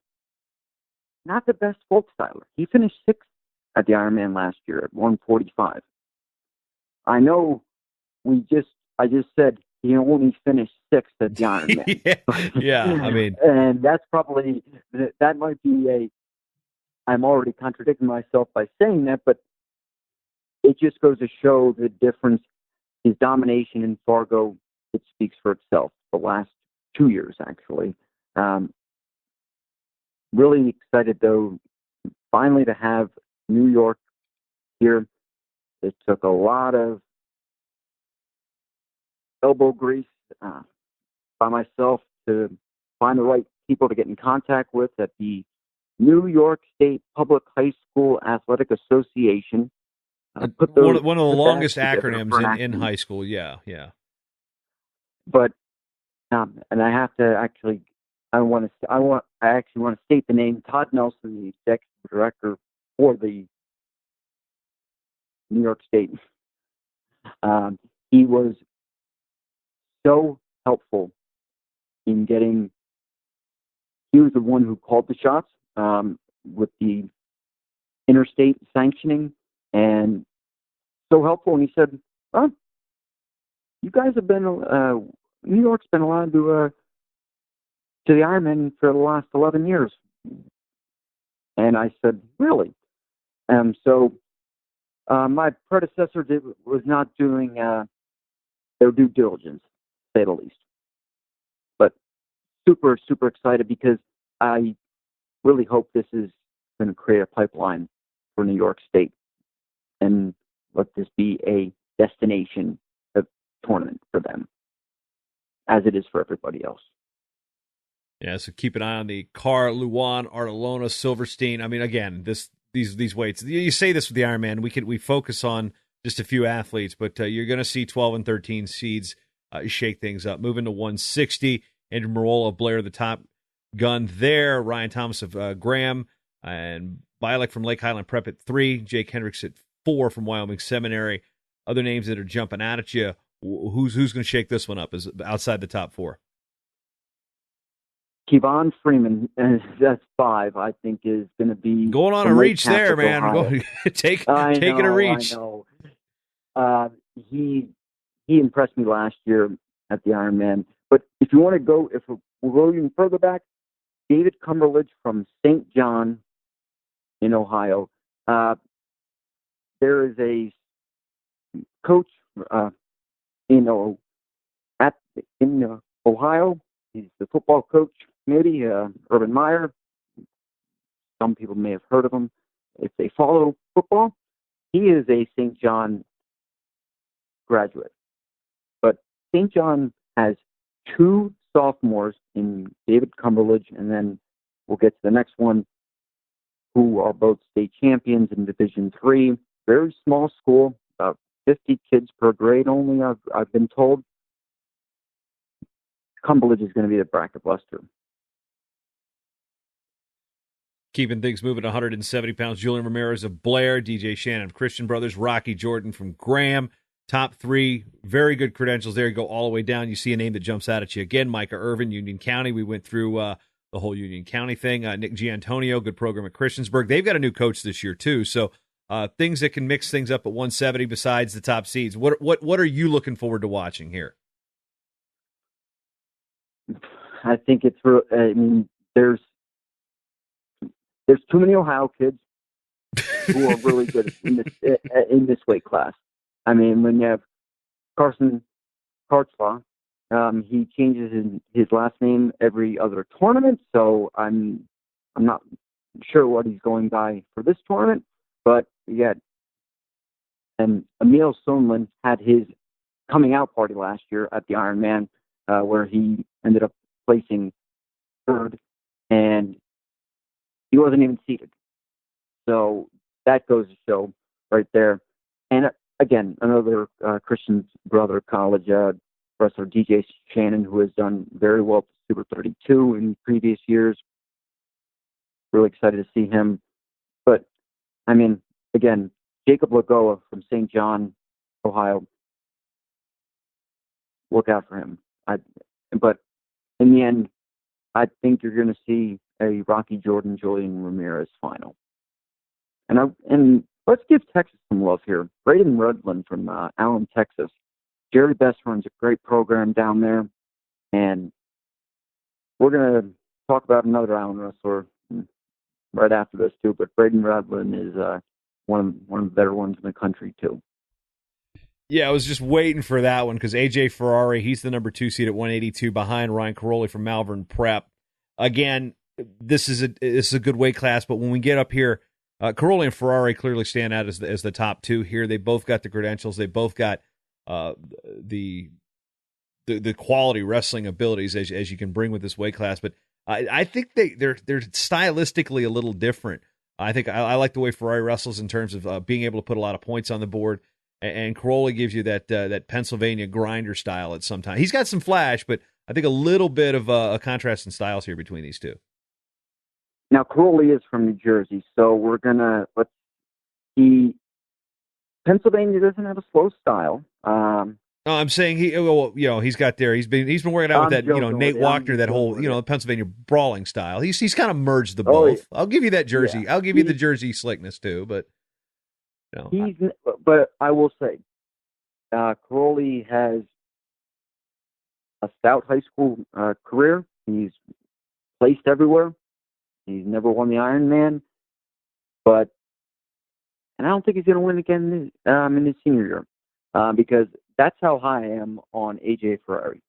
not the best folk styler. He finished sixth at the Ironman last year at 145. I know I just said he only finished sixth at the Ironman.
yeah, I mean,
and that might be I'm already contradicting myself by saying that, but it just goes to show the difference. His domination in Fargo, it speaks for itself. The last 2 years, actually. Really excited, though, finally to have New York here. It took a lot of elbow grease by myself to find the right people to get in contact with at the New York State Public High School Athletic Association.
One of the longest acronyms in high school. Yeah.
But and I have to actually, I actually want to state the name. Todd Nelson, the executive director for the New York State. He was so helpful in getting. He was the one who called the shots with the interstate sanctioning, and so helpful. And he said, "Oh, you guys have been New York's been allowed to the Ironman for the last 11 years." And I said, "Really?" So my predecessor was not doing their due diligence, to say the least. But super, super excited, because I really hope this is going to create a pipeline for New York State and let this be a destination tournament for them, as it is for everybody else.
Yeah, so keep an eye on the Carr, Luan, Artelona, Silverstein. I mean, again, these weights. You say this with the Ironman. We focus on just a few athletes, but you're going to see 12 and 13 seeds shake things up. Moving to 160, Andrew Marola of Blair, the top gun there. Ryan Thomas of Graham, and Bylek from Lake Highland Prep at 3. Jake Hendricks at 4 from Wyoming Seminary. Other names that are jumping out at you. Who's going to shake this one up is outside the top 4?
Kevon Freeman, that's 5, I think, is going to be
going on a reach there, man. Taking a reach.
I know. He impressed me last year at the Ironman. But if you want to go, if we'll go even further back, David Cumberledge from St. John in Ohio. There is a coach in Ohio. He's the football coach, maybe Urban Meyer. Some people may have heard of him if they follow football. He is a St. John graduate. But St. John has 2 sophomores in David Cumberledge, and then we'll get to the next one, who are both state champions in Division III. Very small school, about 50 kids per grade only, I've been told. Cumberledge is going to be the bracket buster.
Keeping things moving, 170 pounds, Julian Ramirez of Blair, DJ Shannon of Christian Brothers, Rocky Jordan from Graham. Top 3, very good credentials there. You go all the way down. You see a name that jumps out at you again, Micah Irvin, Union County. We went through the whole Union County thing. Nick Giantonio, good program at Christiansburg. They've got a new coach this year, too. So things that can mix things up at 170 besides the top seeds. What are you looking forward to watching here?
I think it's. I mean, there's too many Ohio kids who are really good in this weight class. I mean, when you have Carson Kartzlaw. He changes his last name every other tournament, so I'm not sure what he's going by for this tournament. But yeah, and Emil Sonlin had his coming out party last year at the Ironman, where he ended up placing third, and he wasn't even seated. So that goes to show right there. And again, another Christian's brother college wrestler, DJ Shannon, who has done very well for Super 32 in previous years. Really excited to see him. But, I mean, again, Jacob Lagoa from St. John, Ohio, look out for him. But in the end, I think you're going to see a Rocky Jordan, Julian Ramirez final. And let's give Texas some love here. Braden Rudland from Allen, Texas. Jerry Best runs a great program down there. And we're going to talk about another Allen wrestler right after this, too. But Braden Rudland is one of the better ones in the country, too.
Yeah, I was just waiting for that one because AJ Ferrari, he's the number 2 seed at 182 behind Ryan Caroli from Malvern Prep. Again, this is a good weight class, but when we get up here, Caroli and Ferrari clearly stand out as the top 2 here. They both got the credentials. They both got the quality wrestling abilities as you can bring with this weight class. But I think they're stylistically a little different. I think I like the way Ferrari wrestles in terms of being able to put a lot of points on the board. And Caroli gives you that Pennsylvania grinder style at some time. He's got some flash, but I think a little bit of a contrast in styles here between these two.
Now, Caroli is from New Jersey, so we're gonna Pennsylvania doesn't have a slow style.
No, I'm saying he's got there. He's been working out with that Nate Walker, that whole Pennsylvania brawling style. He's kind of merged the both. Yeah. I'll give you that Jersey. Yeah. I'll give you the Jersey slickness too, but.
But I will say, Caroli has a stout high school career. He's placed everywhere. He's never won the Ironman, and I don't think he's going to win again in his senior year, because that's how high I am on AJ Ferrari.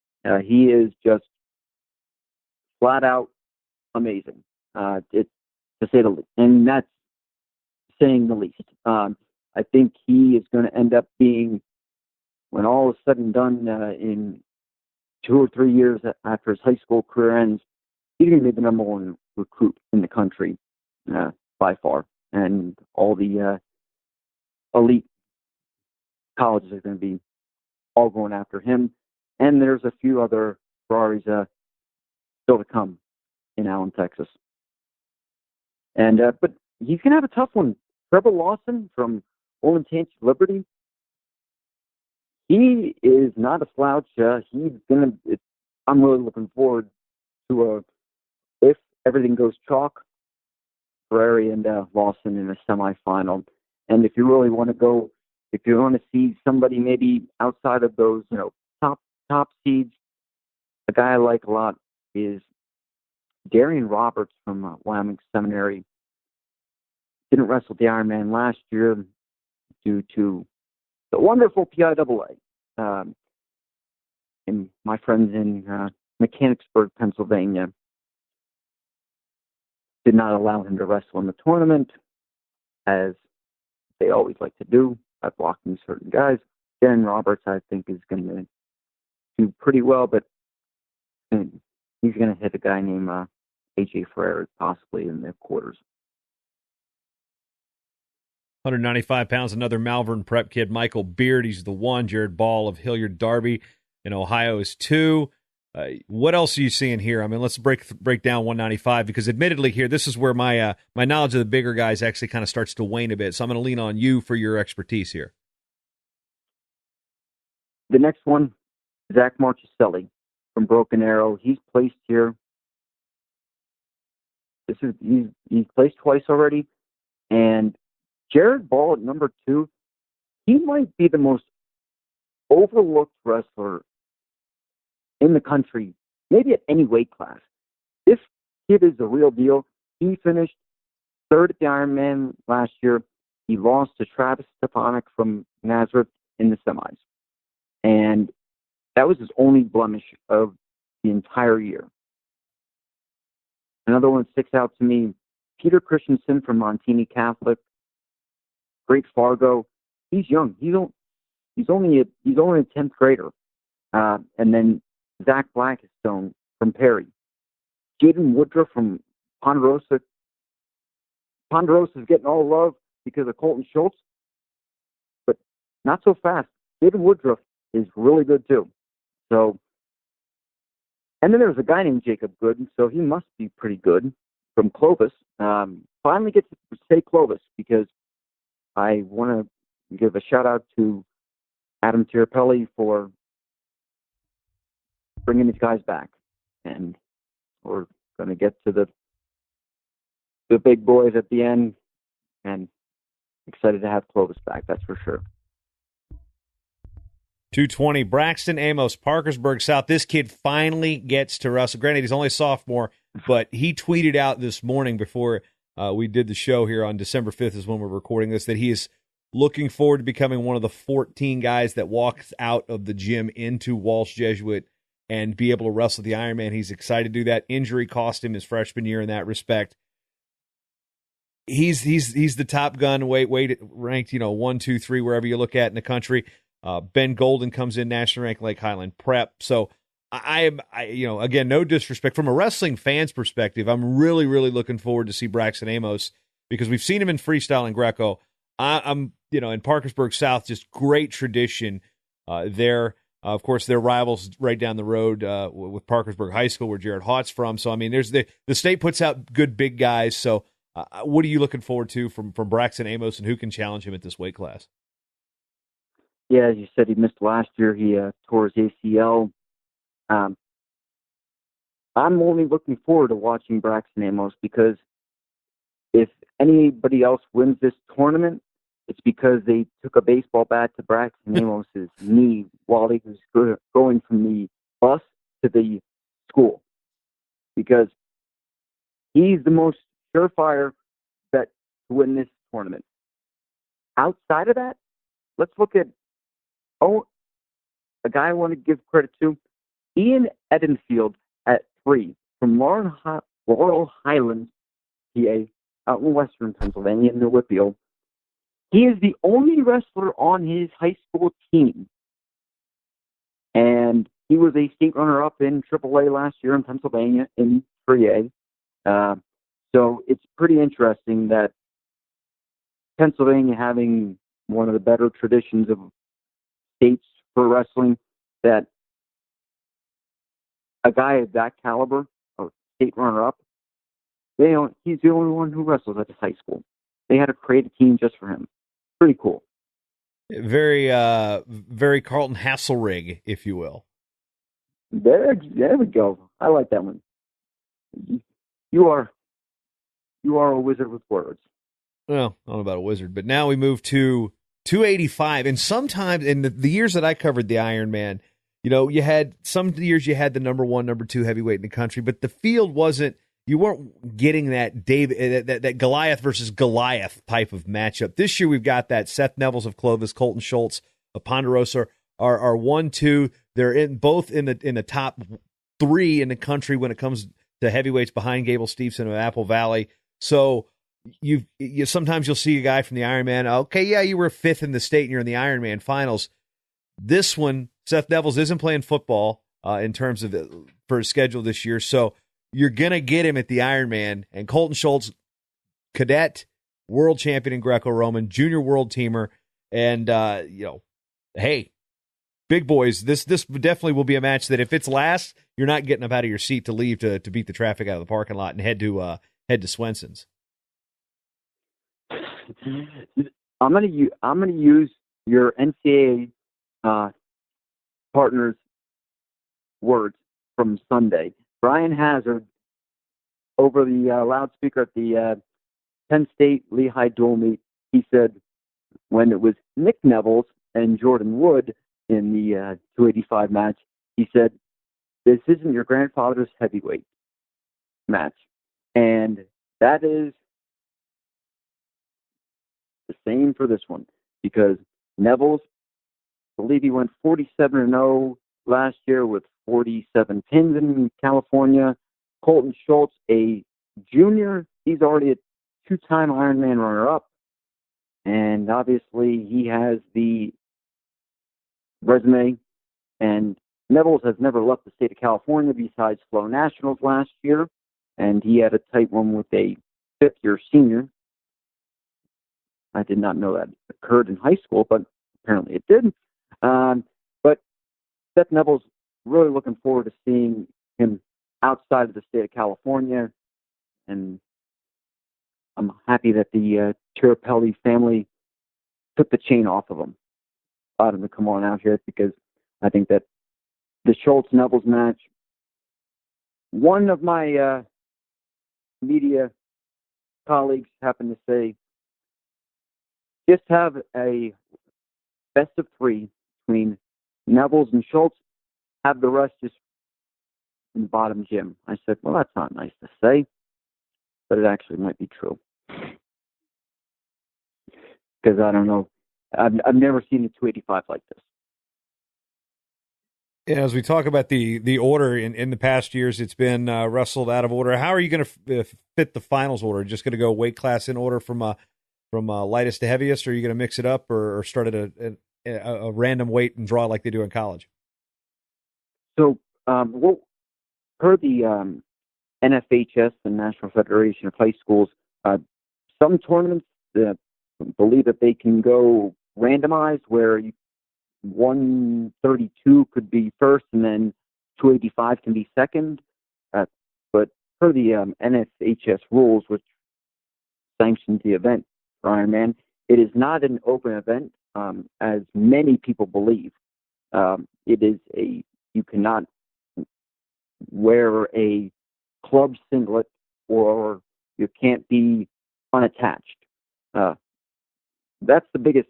He is just flat out amazing, to say the least, and that's saying the least. I think he is going to end up being, when all is said and done, in 2 or 3 years after his high school career ends, he's going to be the number 1 recruit in the country by far. And all the elite colleges are going to be all going after him. And there's a few other Ferraris still to come in Allen, Texas. And but he's going to have a tough one. Trevor Lawson from Olentangy Liberty, he is not a slouch. I'm really looking forward to if everything goes chalk, Ferrari and Lawson in a semifinal. And if you really want to see somebody maybe outside of those top seeds, a guy I like a lot is Darian Roberts from Wyoming Seminary. Didn't wrestle the Ironman last year due to the wonderful PIAA. And my friends in Mechanicsburg, Pennsylvania, did not allow him to wrestle in the tournament, as they always like to do by blocking certain guys. Darren Roberts, I think, is going to do pretty well, but he's going to hit a guy named AJ Ferrer possibly in the quarters.
195 pounds, another Malvern Prep kid, Michael Byrd. He's the 1. Jared Ball of Hilliard Darby in Ohio is 2. What else are you seeing here? I mean, let's break down 195, because admittedly here, this is where my knowledge of the bigger guys actually kind of starts to wane a bit. So I'm going to lean on you for your expertise here.
The next one, Zach Marchicelli from Broken Arrow. He's placed here. He's placed twice already, and Jared Ball at number 2, he might be the most overlooked wrestler in the country, maybe at any weight class. This kid is the real deal. He finished 3rd at the Ironman last year. He lost to Travis Stepanek from Nazareth in the semis. And That was his only blemish of the entire year. Another one sticks out to me, Peter Christensen from Montini Catholic, Great Fargo. He's young. He's only a 10th grader. And then Zach Blackstone from Perry. Jaden Woodruff from Ponderosa. Ponderosa's getting all love because of Colton Schultz, but not so fast. Jaden Woodruff is really good too. So, and then there's a guy named Jacob Good, so he must be pretty good, from Clovis. Finally get to say Clovis because I want to give a shout out to Adam Tirapelli for bringing these guys back. And we're going to get to the big boys at the end, and excited to have Clovis back, that's for sure.
220, Braxton Amos, Parkersburg South. This kid finally gets to wrestle. Granted, he's only a sophomore, but he tweeted out this morning before we did the show here on December 5th is when we're recording this, that he is looking forward to becoming one of the 14 guys that walks out of the gym into Walsh Jesuit and be able to wrestle the Ironman. He's excited to do that. Injury cost him his freshman year in that respect. He's the top gun, weight ranked, 1, 2, 3, wherever you look at in the country. Ben Golden comes in national ranked like Highland Prep. So I again, no disrespect from a wrestling fan's perspective. I'm really, really looking forward to see Braxton Amos because we've seen him in freestyle and Greco. I'm in Parkersburg South, just great tradition there. Of course, they're rivals right down the road with Parkersburg High School, where Jared Haught's from. So, I mean, there's the state puts out good big guys. So, what are you looking forward to from Braxton Amos, and who can challenge him at this weight class?
Yeah, as you said, he missed last year. He tore his ACL. I'm only looking forward to watching Braxton Amos because if anybody else wins this tournament, it's because they took a baseball bat to Braxton Amos's knee while he was going from the bus to the school. Because he's the most surefire bet to win this tournament. Outside of that, let's look at a guy I want to give credit to, Ian Edenfield at 3 from Laurel Highland, PA, out in western Pennsylvania, in the Whitfield. He is the only wrestler on his high school team. And he was a state runner-up in AAA last year in Pennsylvania in 3A. So it's pretty interesting that Pennsylvania, having one of the better traditions of states for wrestling, that a guy of that caliber, or state runner-up, he's the only one who wrestles at this high school. They had to create a team just for him. Pretty cool.
Very, very Carlton Hasselrig, if you will.
There we go. I like that one. You are a wizard with words.
Well, I don't know about a wizard, but now we move to 285. And sometimes in the years that I covered the Ironman, you had some years you had the number 1, number 2 heavyweight in the country, but the field you weren't getting that that Goliath versus Goliath type of matchup. This year we've got that Seth Nevels of Clovis, Colton Schultz of Ponderosa are 1, 2. They're both in the top 3 in the country when it comes to heavyweights, behind Gable Steveson of Apple Valley. So you sometimes you'll see a guy from the Ironman. Okay, yeah, you were 5th in the state and you're in the Ironman finals. This one, Seth Nevels isn't playing football in terms of for his schedule this year, so you're gonna get him at the Ironman. And Colton Schultz, cadet world champion in Greco-Roman, junior world teamer, and hey, big boys. This definitely will be a match that if it's last, you're not getting up out of your seat to leave to beat the traffic out of the parking lot and head to Swenson's.
I'm gonna use your NCAA partner's words from Sunday. Brian Hazard, over the loudspeaker at the Penn State Lehigh dual meet, he said when it was Nick Nevels and Jordan Wood in the 285 match, he said, "This isn't your grandfather's heavyweight match." And that is the same for this one, because Nevels, I believe he went 47-0 last year with 47 pins in California. Colton Schultz, a junior, he's already a two-time Ironman runner-up. And obviously he has the resume. And Nevels has never left the state of California besides Flow Nationals last year. And he had a tight one with a fifth-year senior. I did not know that occurred in high school, but apparently it did. But Seth Nevels, really looking forward to seeing him outside of the state of California. And I'm happy that the Tirapelli family took the chain off of him, allowed him to come on out here, because I think that the Schultz-Nevels match, one of my media colleagues happened to say, just have a best of three between Nevels and Schultz, have the rest just in the bottom gym. I said, well, that's not nice to say, but it actually might be true. Because I don't know, I've never seen a 285 like this.
Yeah, as we talk about the order in the past years, it's been wrestled out of order. How are you going to fit the finals order? Just going to go weight class in order from lightest to heaviest, or are you going to mix it up, or start at a random weight and draw like they do in college?
So, per the NFHS, the National Federation of High Schools, some tournaments believe that they can go randomized, where 132 could be first and then 285 can be second. But per the NFHS rules, which sanctions the event for Ironman, it is not an open event, as many people believe. It is you cannot wear a club singlet, or you can't be unattached. That's the biggest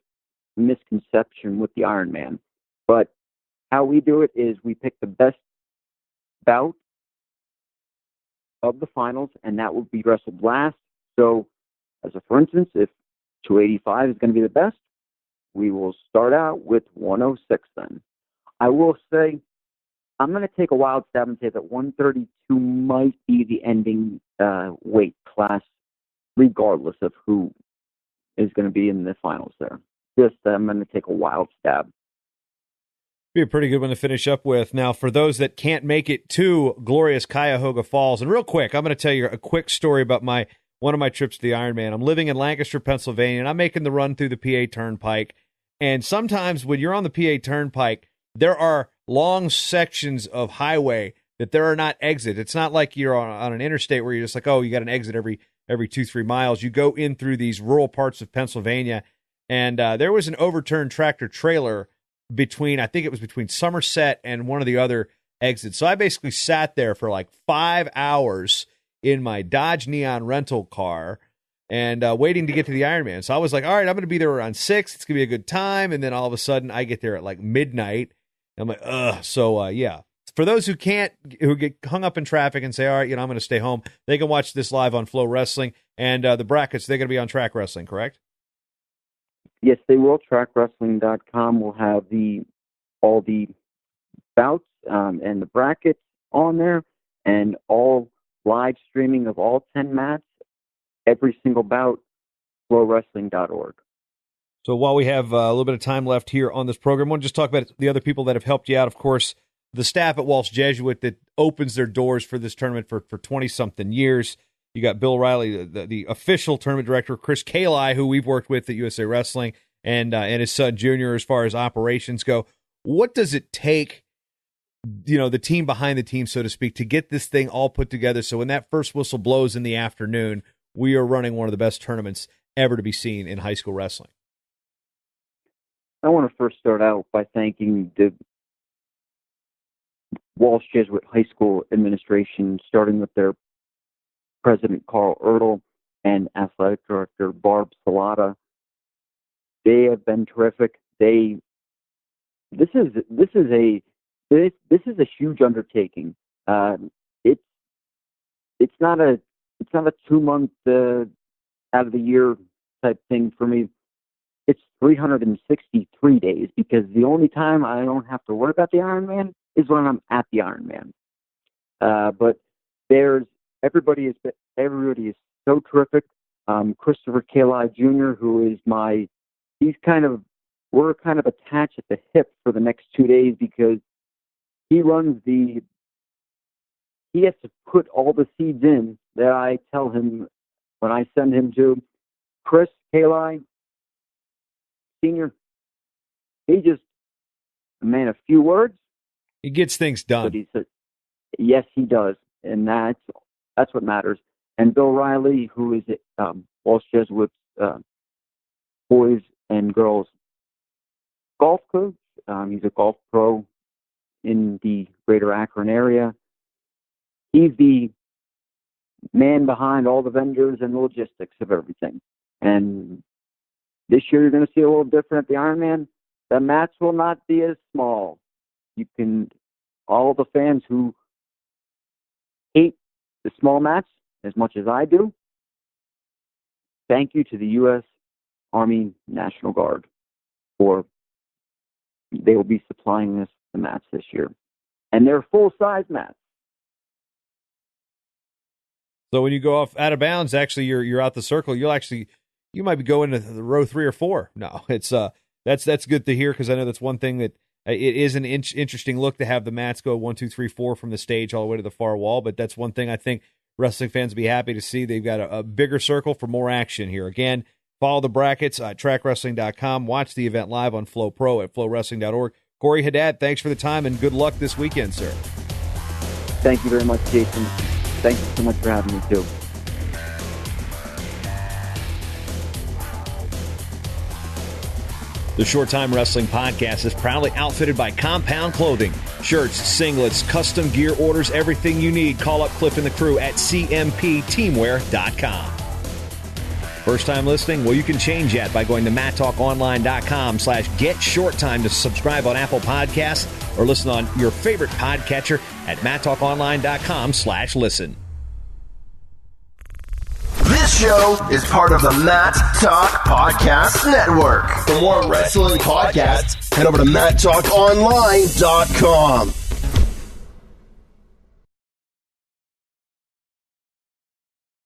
misconception with the Ironman. But how we do it is we pick the best bout of the finals, and that will be wrestled last. So, for instance, if 285 is going to be the best, we will start out with 106 then. I will say, I'm going to take a wild stab and say that 132 might be the ending weight class, regardless of who is going to be in the finals there. I'm going to take a wild stab.
Be a pretty good one to finish up with. Now, for those that can't make it to glorious Cuyahoga Falls, and real quick, I'm going to tell you a quick story about one of my trips to the Ironman. I'm living in Lancaster, Pennsylvania, and I'm making the run through the PA Turnpike. And sometimes when you're on the PA Turnpike, there are long sections of highway that there are not exits. It's not like you're on an interstate where you're just like, oh, you got an exit every 2-3 miles. You go in through these rural parts of Pennsylvania, and there was an overturned tractor trailer I think it was between Somerset and one of the other exits. So I basically sat there for like 5 hours in my Dodge Neon rental car and waiting to get to the Ironman. So I was like, all right, I'm going to be there around 6. It's going to be a good time. And then all of a sudden I get there at like midnight. I'm like, ugh. So, yeah. For those who get hung up in traffic and say, all right, I'm going to stay home, they can watch this live on Flow Wrestling. And the brackets, they're going to be on Track Wrestling, correct?
Yes, they will. TrackWrestling.com will have all the bouts and the brackets on there, and all live streaming of all 10 mats, every single bout, flowwrestling.org.
So while we have a little bit of time left here on this program, I want to just talk about the other people that have helped you out. Of course, the staff at Walsh Jesuit that opens their doors for this tournament for 20-something years. You got Bill Riley, the official tournament director, Chris Kalai, who we've worked with at USA Wrestling, and his son Junior as far as operations go. What does it take, the team behind the team, so to speak, to get this thing all put together so when that first whistle blows in the afternoon, we are running one of the best tournaments ever to be seen in high school wrestling?
I want to first start out by thanking the Walsh Jesuit High School administration, starting with their President Carl Ertl and Athletic Director Barb Salata. They have been terrific. This is a huge undertaking. It's not a 2-month out of the year type thing for me. It's 363 days, because the only time I don't have to worry about the Ironman is when I'm at the Ironman. But everybody is so terrific. Christopher Kalai Jr., who is we're kind of attached at the hip for the next 2 days because he has to put all the seeds in that I tell him when I send him to Chris Kalai Sr. He just, man, a few words.
He gets things done.
But he said, yes, he does. And that's what matters. And Bill Riley, who is Walsh Jesuit boys and girls golf coach. He's a golf pro in the greater Akron area. He's the man behind all the vendors and the logistics of everything. And this year you're going to see a little different at the Ironman. The mats will not be as small. All the fans who hate the small mats as much as I do, thank you to the U.S. Army National Guard they will be supplying the mats this year. And they're full-size mats.
So when you go off out of bounds, actually you're out the circle. You might be going to the row 3 or 4. No, it's that's good to hear, because I know that's one thing that it is an interesting look to have the mats go 1, 2, 3, 4 from the stage all the way to the far wall. But that's one thing I think wrestling fans will be happy to see. They've got a bigger circle for more action here. Again, follow the brackets at trackwrestling.com. Watch the event live on Flow Pro at flowwrestling.org. Corey Haddad, thanks for the time and good luck this weekend, sir.
Thank you very much, Jason. Thank you so much for having me, too.
The Short Time Wrestling Podcast is proudly outfitted by Compound Clothing. Shirts, singlets, custom gear orders, everything you need. Call up Cliff and the crew at cmpteamwear.com. First time listening? Well, you can change that by going to mattalkonline.com/getshorttime to subscribe on Apple Podcasts or listen on your favorite podcatcher at mattalkonline.com/listen.
This show is part of the Matt Talk Podcast Network. For more wrestling podcasts, head over to mattalkonline.com.